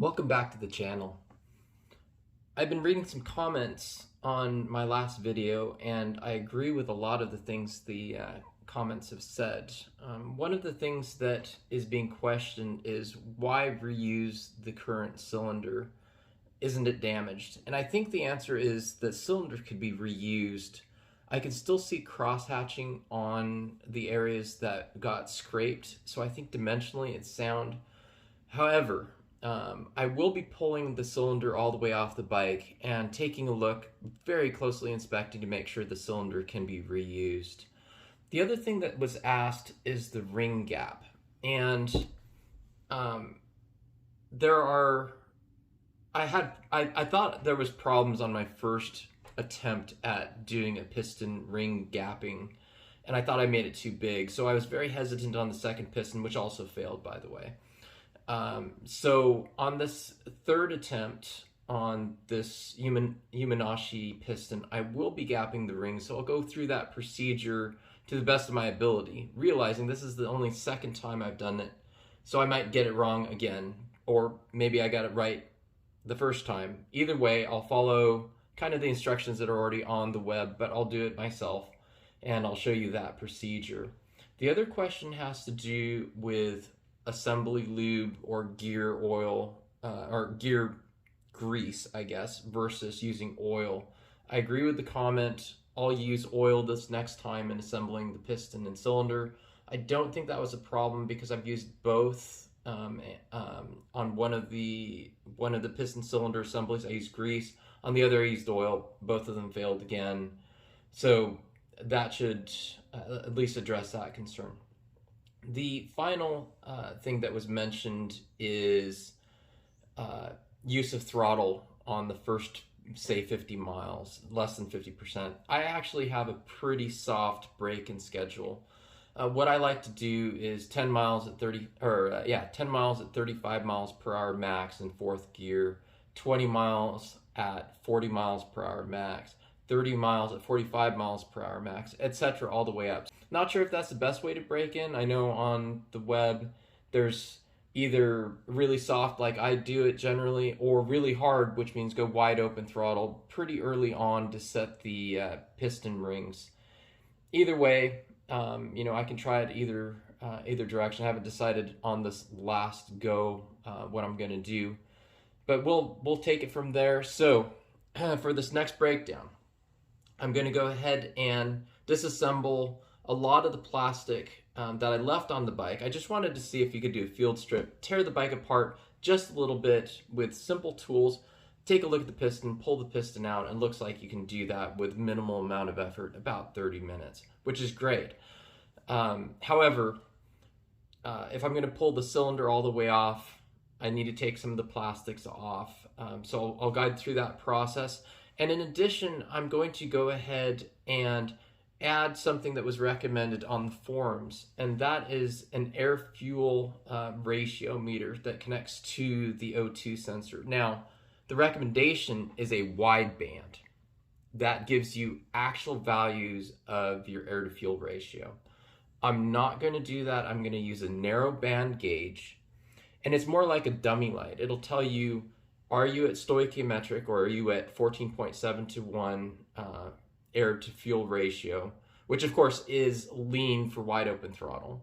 Welcome back to the channel. I've been reading some comments on my last video and I agree with a lot of the things the comments have said. One of the things that is being questioned is why reuse the current cylinder? Isn't it damaged? And I think the answer is the cylinder could be reused. I can still see cross-hatching on the areas that got scraped, so I think dimensionally it's sound. However, I will be pulling the cylinder all the way off the bike and taking a look, very closely inspecting to make sure the cylinder can be reused. The other thing that was asked is the ring gap. And I thought there was problems on my first attempt at doing a piston ring gapping, and I thought I made it too big. So I was very hesitant on the second piston, which also failed, by the way. So on this third attempt on this Yamanashi piston, I will be gapping the ring. So I'll go through that procedure to the best of my ability, realizing this is the only second time I've done it. So I might get it wrong again, or maybe I got it right the first time. Either way, I'll follow kind of the instructions that are already on the web, but I'll do it myself and I'll show you that procedure. The other question has to do with assembly lube or gear oil or gear grease, I guess, versus using oil. I agree with the comment, I'll use oil this next time in assembling the piston and cylinder. I don't think that was a problem because I've used both on one of the piston cylinder assemblies. I used grease, on the other I used oil. Both of them failed again, so that should at least address that concern. The final thing that was mentioned is use of throttle on the first, say, 50 miles, less than 50%. I actually have a pretty soft braking schedule. What I like to do is 10 miles at 35 miles per hour max in fourth gear, 20 miles at 40 miles per hour max, 30 miles at 45 miles per hour max, etc., all the way up. Not sure if that's the best way to brake in. I know on the web there's either really soft, like I do it generally, or really hard, which means go wide open throttle pretty early on to set the piston rings. Either way, I can try it either direction. I haven't decided on this last go what I'm gonna do, but we'll take it from there. So for this next breakdown, I'm going to go ahead and disassemble a lot of the plastic that I left on the bike. I just wanted to see if you could do a field strip, tear the bike apart just a little bit with simple tools, take a look at the piston, pull the piston out, and it looks like you can do that with minimal amount of effort, about 30 minutes, which is great. However, if I'm going to pull the cylinder all the way off, I need to take some of the plastics off. So I'll guide through that process. And in addition, I'm going to go ahead and add something that was recommended on the forums, and that is an air-fuel ratio meter that connects to the O2 sensor. Now, the recommendation is a wideband that gives you actual values of your air-to-fuel ratio. I'm not going to do that. I'm going to use a narrow band gauge, and it's more like a dummy light. It'll tell you, are you at stoichiometric or are you at 14.7 to 1 air to fuel ratio, which of course is lean for wide open throttle.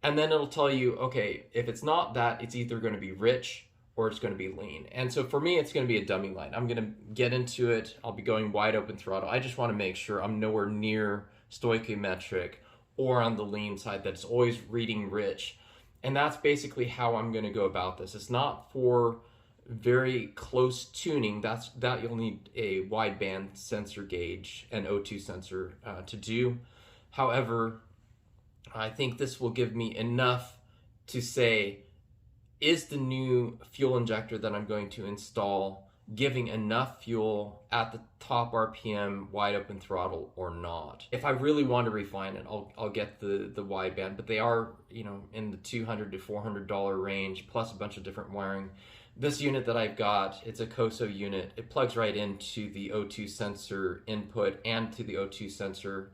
And then it'll tell you, okay, if it's not that, it's either going to be rich or it's going to be lean. And so for me, it's going to be a dummy light. I'm going to get into it. I'll be going wide open throttle. I just want to make sure I'm nowhere near stoichiometric or on the lean side, that it's always reading rich. And that's basically how I'm going to go about this. It's not for very close tuning. That you'll need a wideband sensor gauge and O2 sensor to do. However, I think this will give me enough to say, is the new fuel injector that I'm going to install giving enough fuel at the top RPM wide open throttle or not? If I really want to refine it, I'll get the wideband, but they are, in the $200 to $400 range, plus a bunch of different wiring. This unit that I've got, it's a COSO unit. It plugs right into the O2 sensor input and to the O2 sensor.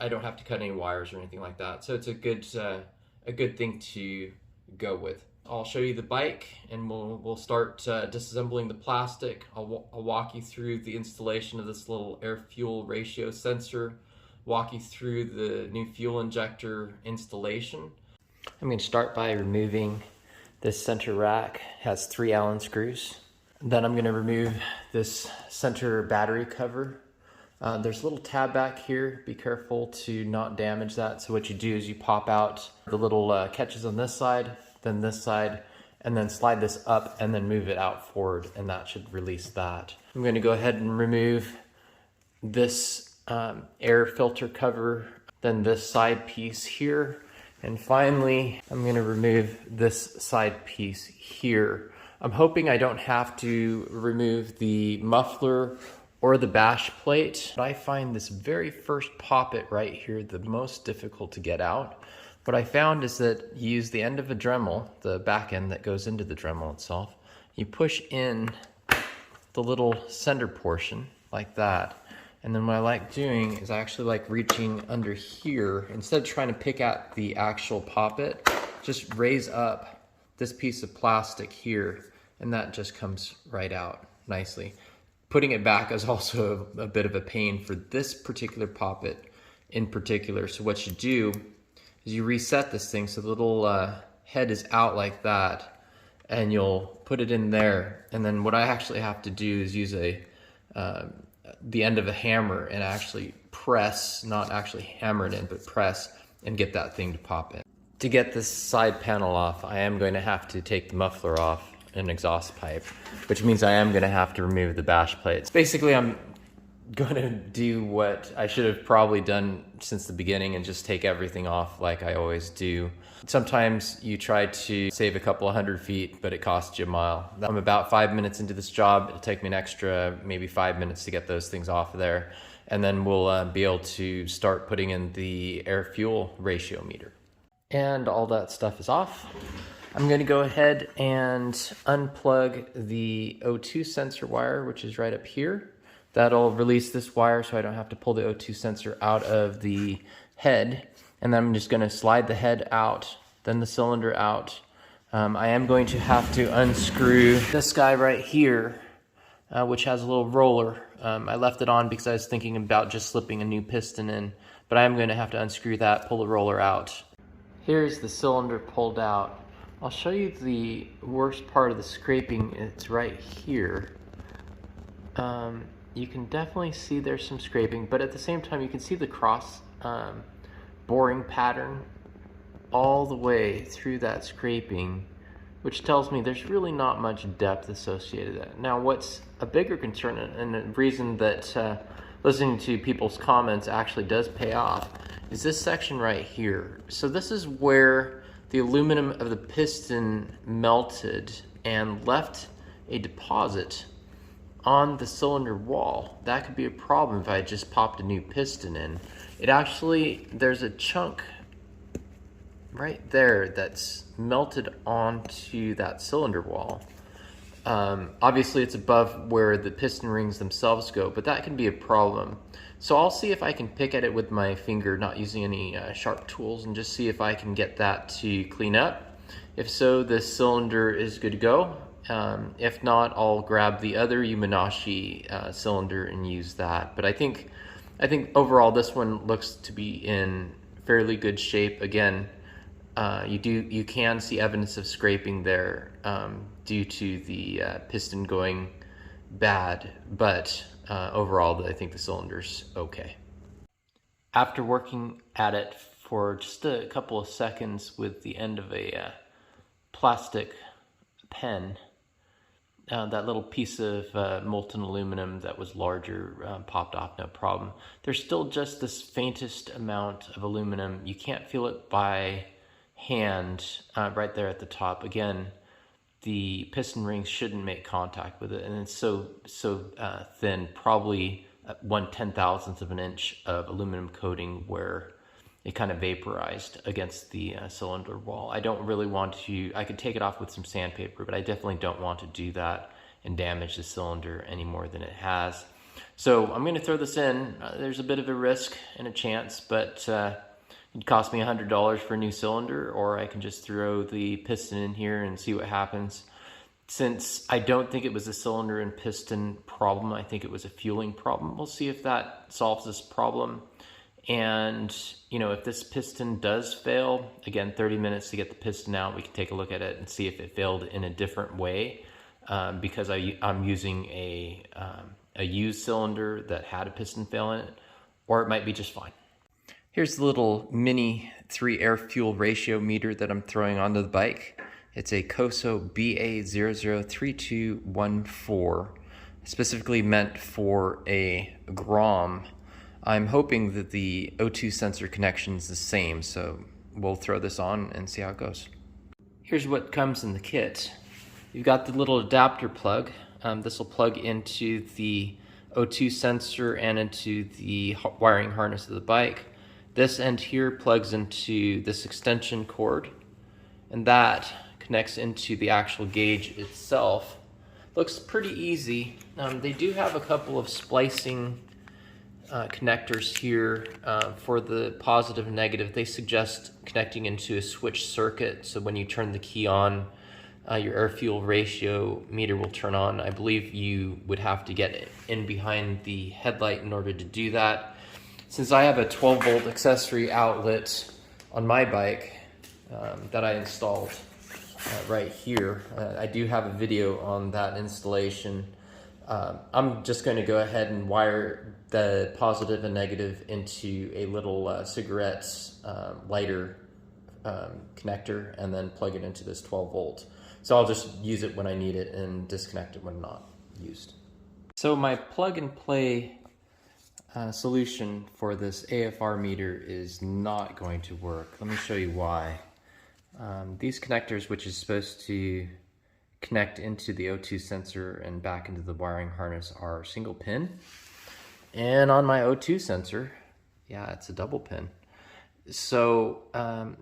I don't have to cut any wires or anything like that. So it's a good thing to go with. I'll show you the bike, and we'll start disassembling the plastic. I'll walk you through the installation of this little air-fuel ratio sensor, walk you through the new fuel injector installation. I'm going to start by removing this center rack. It has 3 Allen screws. Then I'm going to remove this center battery cover. There's a little tab back here. Be careful to not damage that. So what you do is you pop out the little catches on this side, then this side, and then slide this up and then move it out forward, and that should release that. I'm going to go ahead and remove this air filter cover, then this side piece here, and finally I'm going to remove this side piece here. I'm hoping I don't have to remove the muffler or the bash plate. I find this very first poppet right here the most difficult to get out. What I found is that you use the end of a Dremel, the back end that goes into the Dremel itself. You push in the little center portion like that. And then what I like doing is I actually like reaching under here. Instead of trying to pick at the actual poppet, just raise up this piece of plastic here, and that just comes right out nicely. Putting it back is also a bit of a pain for this particular poppet in particular. So what you do is you reset this thing so the little head is out like that, and you'll put it in there. And then what I actually have to do is use the end of a hammer and actually press, not actually hammer it in, but press and get that thing to pop in. To get this side panel off, I am going to have to take the muffler off an exhaust pipe, which means I am going to have to remove the bash plates. Basically, I'm going to do what I should have probably done since the beginning and just take everything off like I always do. Sometimes you try to save a couple of 100 feet, but it costs you a mile. I'm about 5 minutes into this job. It'll take me an extra maybe 5 minutes to get those things off of there, and then we'll be able to start putting in the air-fuel ratio meter. And all that stuff is off. I'm going to go ahead and unplug the O2 sensor wire, which is right up here. That'll release this wire so I don't have to pull the O2 sensor out of the head. And then I'm just going to slide the head out, then the cylinder out. I am going to have to unscrew this guy right here, which has a little roller. I left it on because I was thinking about just slipping a new piston in, but I am going to have to unscrew that, pull the roller out. Here's the cylinder pulled out. I'll show you the worst part of the scraping. It's right here. You can definitely see there's some scraping, but at the same time you can see the cross boring pattern all the way through that scraping, which tells me there's really not much depth associated with that. Now, what's a bigger concern, and the reason that listening to people's comments actually does pay off, is this section right here. So this is where the aluminum of the piston melted and left a deposit on the cylinder wall. That could be a problem if I just popped a new piston in. It actually, there's a chunk right there that's melted onto that cylinder wall. Obviously it's above where the piston rings themselves go, but that can be a problem. So I'll see if I can pick at it with my finger, not using any sharp tools, and just see if I can get that to clean up. If so, this cylinder is good to go. If not, I'll grab the other Yamanashi cylinder and use that. But I think overall this one looks to be in fairly good shape. Again, you can see evidence of scraping there due to the piston going bad, but overall I think the cylinder's okay. After working at it for just a couple of seconds with the end of a plastic pen, that little piece of molten aluminum that was larger popped off, no problem. There's still just this faintest amount of aluminum. You can't feel it by hand right there at the top. Again, the piston rings shouldn't make contact with it, and it's so thin, probably 1/10,000th of an inch of aluminum coating where it kind of vaporized against the cylinder wall. I don't really want to, I could take it off with some sandpaper, but I definitely don't want to do that and damage the cylinder any more than it has. So I'm going to throw this in. There's a bit of a risk and a chance, but It'd cost me $100 for a new cylinder, or I can just throw the piston in here and see what happens. Since I don't think it was a cylinder and piston problem, I think it was a fueling problem. We'll see if that solves this problem. And you know, if this piston does fail, again, 30 minutes to get the piston out, we can take a look at it and see if it failed in a different way, because I'm using a used cylinder that had a piston fail in it, or it might be just fine. Here's the little mini 3 air fuel ratio meter that I'm throwing onto the bike. It's a Koso BA003214, specifically meant for a Grom. I'm hoping that the O2 sensor connection is the same, so we'll throw this on and see how it goes. Here's what comes in the kit. You've got the little adapter plug. This will plug into the O2 sensor and into the wiring harness of the bike. This end here plugs into this extension cord, and that connects into the actual gauge itself. Looks pretty easy. They do have a couple of splicing connectors here for the positive and negative. They suggest connecting into a switch circuit, so when you turn the key on, your air fuel ratio meter will turn on. I believe you would have to get in behind the headlight in order to do that. Since I have a 12-volt accessory outlet on my bike that I installed right here, I do have a video on that installation. I'm just going to go ahead and wire the positive and negative into a little cigarette lighter connector, and then plug it into this 12-volt. So I'll just use it when I need it and disconnect it when not used. So my plug-and-play solution for this AFR meter is not going to work. Let me show you why. These connectors, which is supposed to connect into the O2 sensor and back into the wiring harness, are single pin. And on my O2 sensor, yeah, it's a double pin. So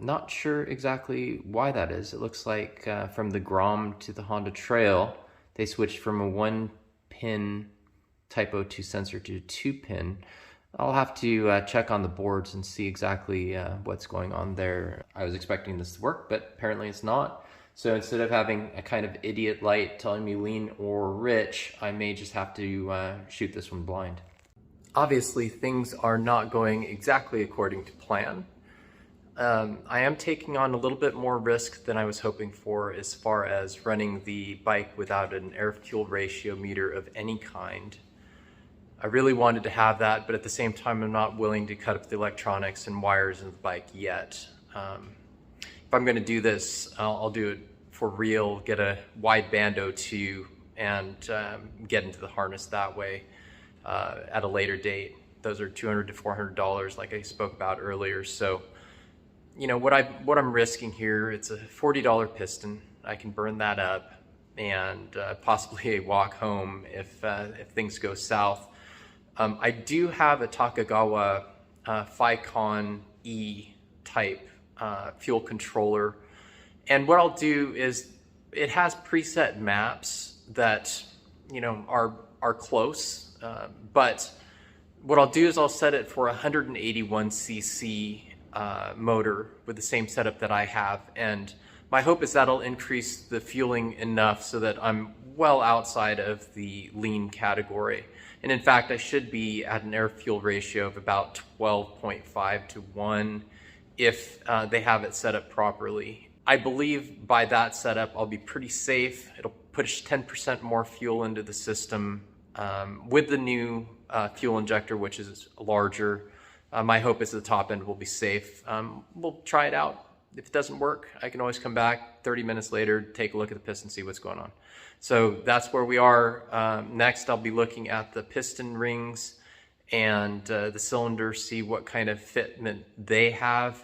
not sure exactly why that is. It looks like from the Grom to the Honda Trail, they switched from a 1-pin type O2 sensor to a 2-pin. I'll have to check on the boards and see exactly what's going on there. I was expecting this to work, but apparently it's not. So instead of having a kind of idiot light telling me lean or rich, I may just have to shoot this one blind. Obviously, things are not going exactly according to plan. I am taking on a little bit more risk than I was hoping for as far as running the bike without an air-fuel ratio meter of any kind. I really wanted to have that, but at the same time, I'm not willing to cut up the electronics and wires in the bike yet. If I'm going to do this, I'll do it for real, get a wideband O2 and get into the harness that way at a later date. Those are $200 to $400 like I spoke about earlier. So, you know, what I'm risking here, it's a $40 piston. I can burn that up and possibly a walk home if things go south. I do have a Takagawa Ficon E type fuel controller, and what I'll do is it has preset maps that, you know, are close, but what I'll do is I'll set it for 181cc motor with the same setup that I have, and my hope is that'll increase the fueling enough so that I'm well outside of the lean category. And in fact, I should be at an air-fuel ratio of about 12.5 to 1 if they have it set up properly. I believe by that setup, I'll be pretty safe. It'll push 10% more fuel into the system with the new fuel injector, which is larger. My hope is the top end will be safe. We'll try it out. If it doesn't work, I can always come back 30 minutes later, take a look at the piston, see what's going on. So that's where we are. Next, I'll be looking at the piston rings and the cylinder, see what kind of fitment they have.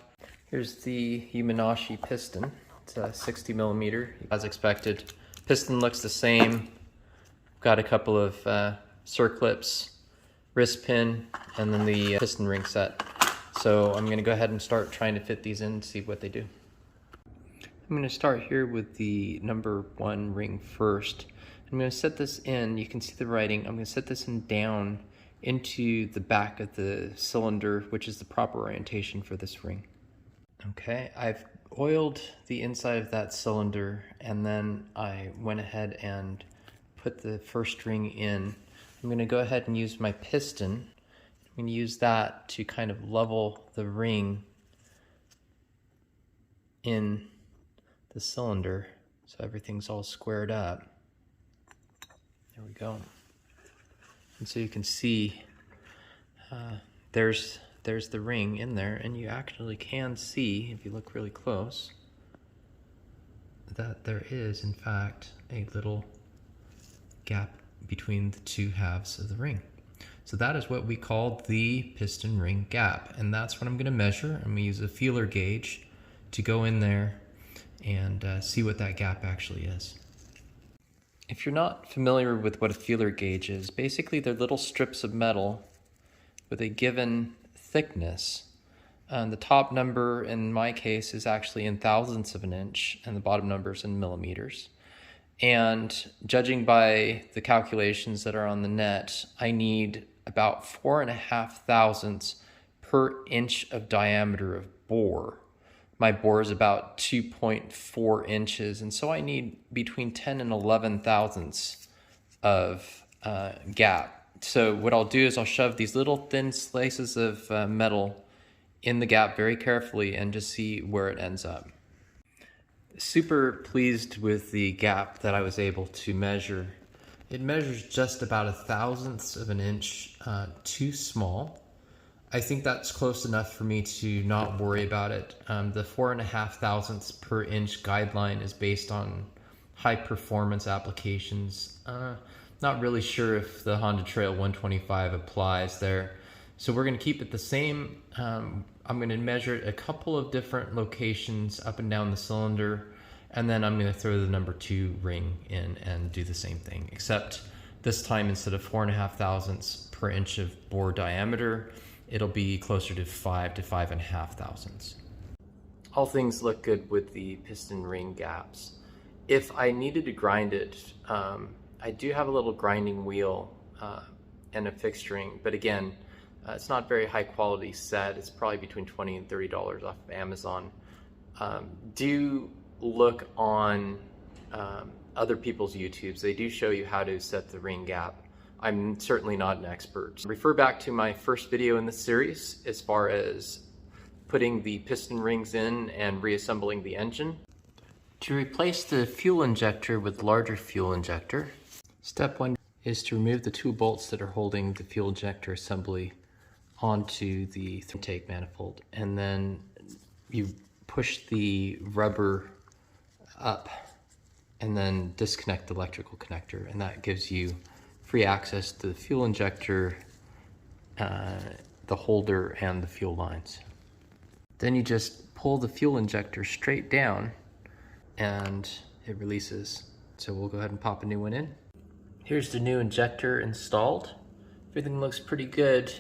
Here's the Yamanashi piston. It's a 60 millimeter, as expected. Piston looks the same. Got a couple of circlips, wrist pin, and then the piston ring set. So I'm gonna go ahead and start trying to fit these in and see what they do. I'm gonna start here with the number 1 ring first. I'm gonna set this in, you can see the writing, I'm gonna set this in down into the back of the cylinder, which is the proper orientation for this ring. Okay, I've oiled the inside of that cylinder, and then I went ahead and put the first ring in. I'm going to go ahead and use my piston. I'm going to use that to kind of level the ring in the cylinder so everything's all squared up. There we go. And so you can see there's the ring in there, and you actually can see, if you look really close, that there is in fact a little gap between the two halves of the ring. So that is what we call the piston ring gap, and that's what I'm going to measure. I'm going to use a feeler gauge to go in there and see what that gap actually is. If you're not familiar with what a feeler gauge is, basically they're little strips of metal with a given thickness. The top number in my case is actually in thousandths of an inch, and the bottom number is in millimeters. And judging by the calculations that are on the net, I need about 4.5 thousandths per inch of diameter of bore. My bore is about 2.4 inches, and so I need between 10 and 11 thousandths of gap. So what I'll do is I'll shove these little thin slices of metal in the gap very carefully and just see where it ends up. Super pleased with the gap that I was able to measure. It measures just about 1/1000th of an inch too small. I think that's close enough for me to not worry about it. The 4.5 thousandths per inch guideline is based on high performance applications. Not really sure if the Honda Trail 125 applies there. So we're going to keep it the same. I'm going to measure it a couple of different locations up and down the cylinder, and then I'm going to throw the number 2 ring in and do the same thing, except this time instead of 4.5 thousandths per inch of bore diameter, it'll be closer to 5 to 5.5 thousandths. All things look good with the piston ring gaps. If I needed to grind it, I do have a little grinding wheel and a fixed ring, but again, it's not very high quality set. It's probably between $20 and $30 off of Amazon. Do look on other people's YouTubes. They do show you how to set the ring gap. I'm certainly not an expert. Refer back to my first video in this series as far as putting the piston rings in and reassembling the engine. To replace the fuel injector with larger fuel injector, step 1 is to remove the 2 bolts that are holding the fuel injector assembly onto the intake manifold, and then you push the rubber up and then disconnect the electrical connector, and that gives you free access to the fuel injector, the holder, and the fuel lines. Then you just pull the fuel injector straight down and it releases. So we'll go ahead and pop a new one in. Here's the new injector installed. Everything looks pretty good.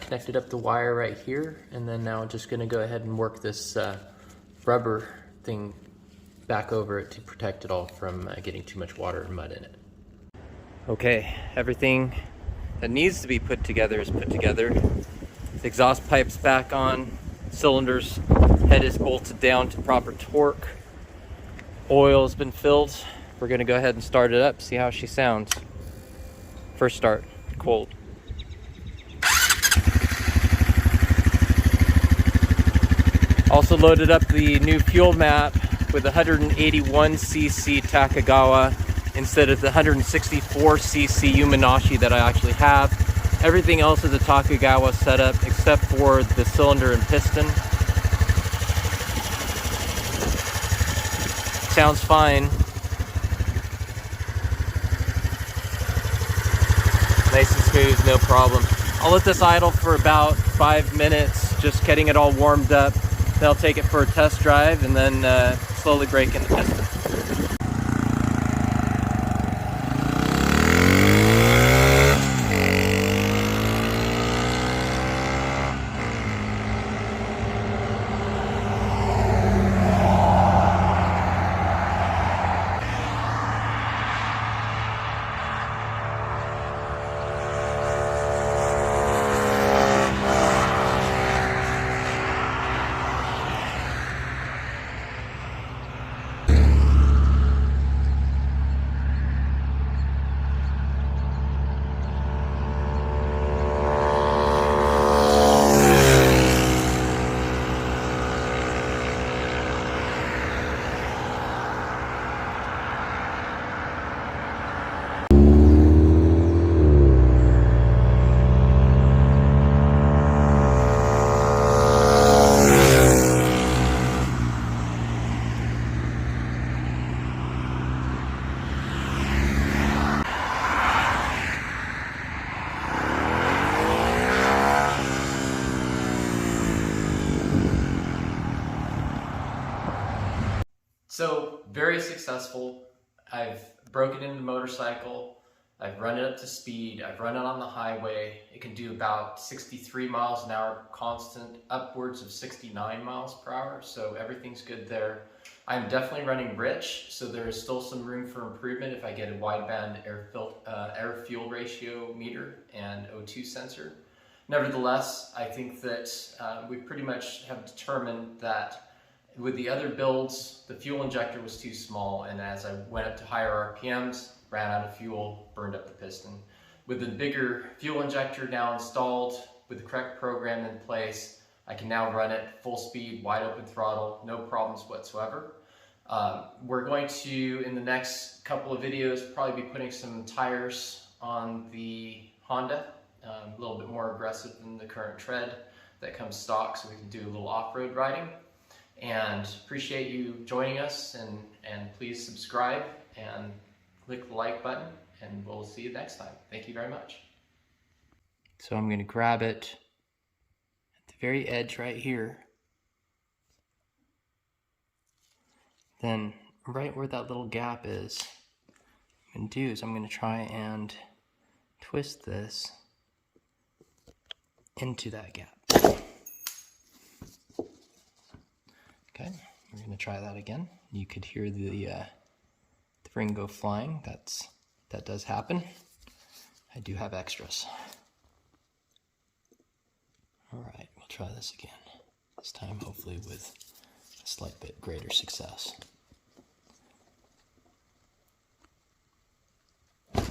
Connected up the wire right here, and then now I'm just going to go ahead and work this rubber thing back over it to protect it all from getting too much water or mud in it. Okay, everything that needs to be put together is put together. The exhaust pipe's back on, cylinder's head is bolted down to proper torque, oil's been filled. We're going to go ahead and start it up, see how she sounds. First start, cold. Also loaded up the new fuel map with 181cc Takagawa instead of the 164cc Yamanashi that I actually have. Everything else is a Takagawa setup except for the cylinder and piston. Sounds fine. Nice and smooth, no problem. I'll let this idle for about 5 minutes, just getting it all warmed up. Then I'll take it for a test drive and then slowly break in the piston. broken into the motorcycle. I've run it up to speed. I've run it on the highway. It can do about 63 miles an hour constant, upwards of 69 miles per hour. So everything's good there. I'm definitely running rich, so there is still some room for improvement if I get a wideband air-fuel ratio meter and O2 sensor. Nevertheless, I think that we pretty much have determined that with the other builds, the fuel injector was too small, and as I went up to higher RPMs, ran out of fuel, burned up the piston. With the bigger fuel injector now installed, with the correct program in place, I can now run it full speed, wide open throttle, no problems whatsoever. We're going to, in the next couple of videos, probably be putting some tires on the Honda, a little bit more aggressive than the current tread that comes stock, so we can do a little off-road riding. And appreciate you joining us, and please subscribe and click the like button, and we'll see you next time. Thank you very much. So I'm going to grab it at the very edge right here. Then right where that little gap is, what I'm going to do is I'm going to try and twist this into that gap. Okay, we're going to try that again. You could hear the ring go flying. That does happen. I do have extras. All right, we'll try this again. This time, hopefully, with a slight bit greater success. Okay.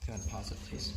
Go ahead and pause it, please.